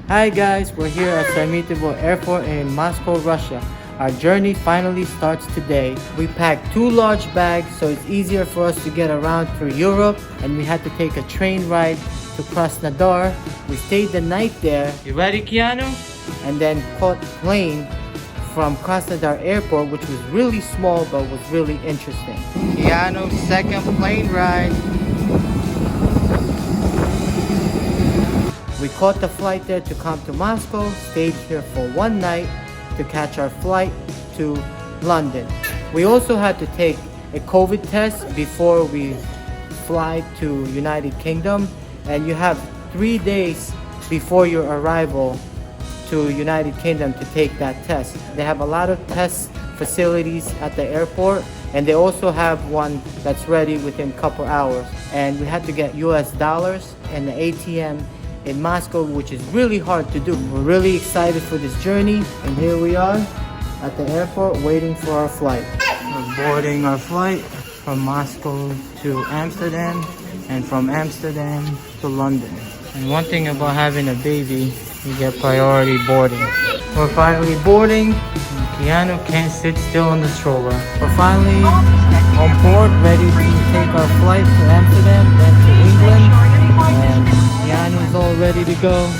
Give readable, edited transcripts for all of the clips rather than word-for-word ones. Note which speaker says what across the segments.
Speaker 1: Hi guys, we're here at Samitovo Airport in Moscow, Russia. Our journey finally starts today. We packed 2 large bags so it's easier for us to get around through Europe, and we had to take a train ride to Krasnodar. We stayed the night there. You ready, Keanu? And then caught plane from Krasnodar Airport, which was really small but was really interesting. Keanu's second plane ride. We caught the flight there to come to Moscow, stayed here for 1 night to catch our flight to London. We also had to take a COVID test before we fly to United Kingdom, and you have 3 days before your arrival to United Kingdom to take that test. They have a lot of test facilities at the airport, and they also have one that's ready within a couple hours. And we had to get US dollars and the ATM in Moscow, which is really hard to do. We're really excited for this journey, and here we are at the airport waiting for our flight. We're boarding our flight from Moscow to Amsterdam and from Amsterdam to London. And one thing about having a baby, you get priority boarding. We're finally boarding. Keanu can't sit still in the stroller. We're finally on board, ready to take our flight to Amsterdam, then to England. And Keanu's all ready to go.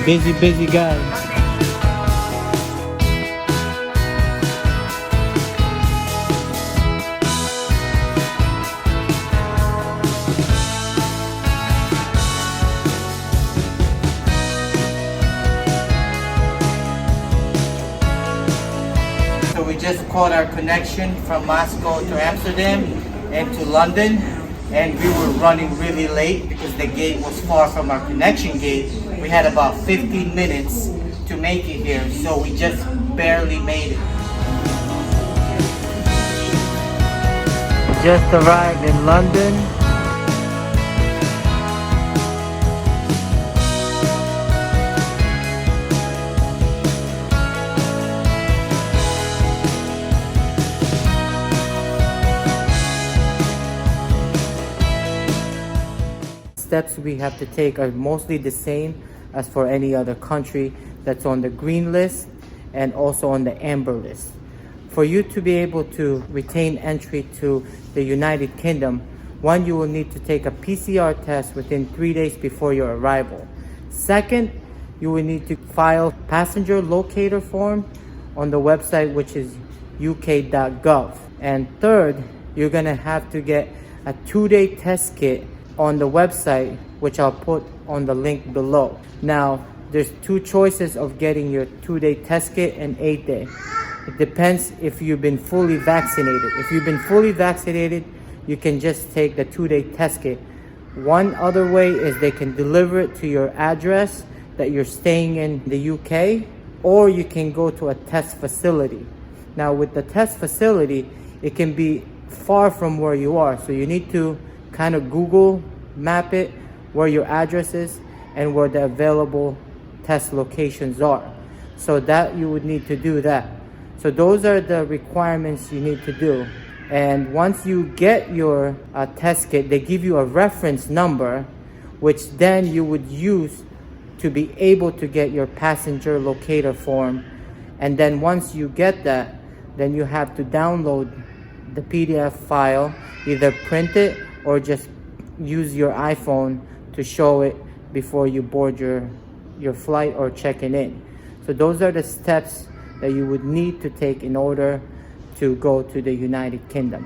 Speaker 1: Busy guy. So we just caught our connection from Moscow to Amsterdam and to London, and we were running really late because the gate was far from our connection gate. We had about 15 minutes to make it here, so we just barely made it. Just arrived in London. Steps we have to take are mostly the same as for any other country that's on the green list and also on the amber list. For you to be able to retain entry to the United Kingdom, one, you will need to take a PCR test within 3 days before your arrival. Second, you will need to file passenger locator form on the website, which is uk.gov. And third, you're gonna have to get a 2-day test kit on the website, which I'll put on the link below. Now, there's 2 choices of getting your 2-day test kit and 8-day. It depends if you've been fully vaccinated. If you've been fully vaccinated, you can just take the 2-day test kit. One other way is they can deliver it to your address that you're staying in the UK, or you can go to a test facility. Now, with the test facility, it can be far from where you are, so you need to kind of Google map it where your address is and where the available test locations are. So that you would need to do that. So those are the requirements you need to do. And once you get your test kit, they give you a reference number, which then you would use to be able to get your passenger locator form. And then once you get that, then you have to download the PDF file, either print it or just use your iPhone to show it before you board your flight or checking in. So those are the steps that you would need to take in order to go to the United Kingdom.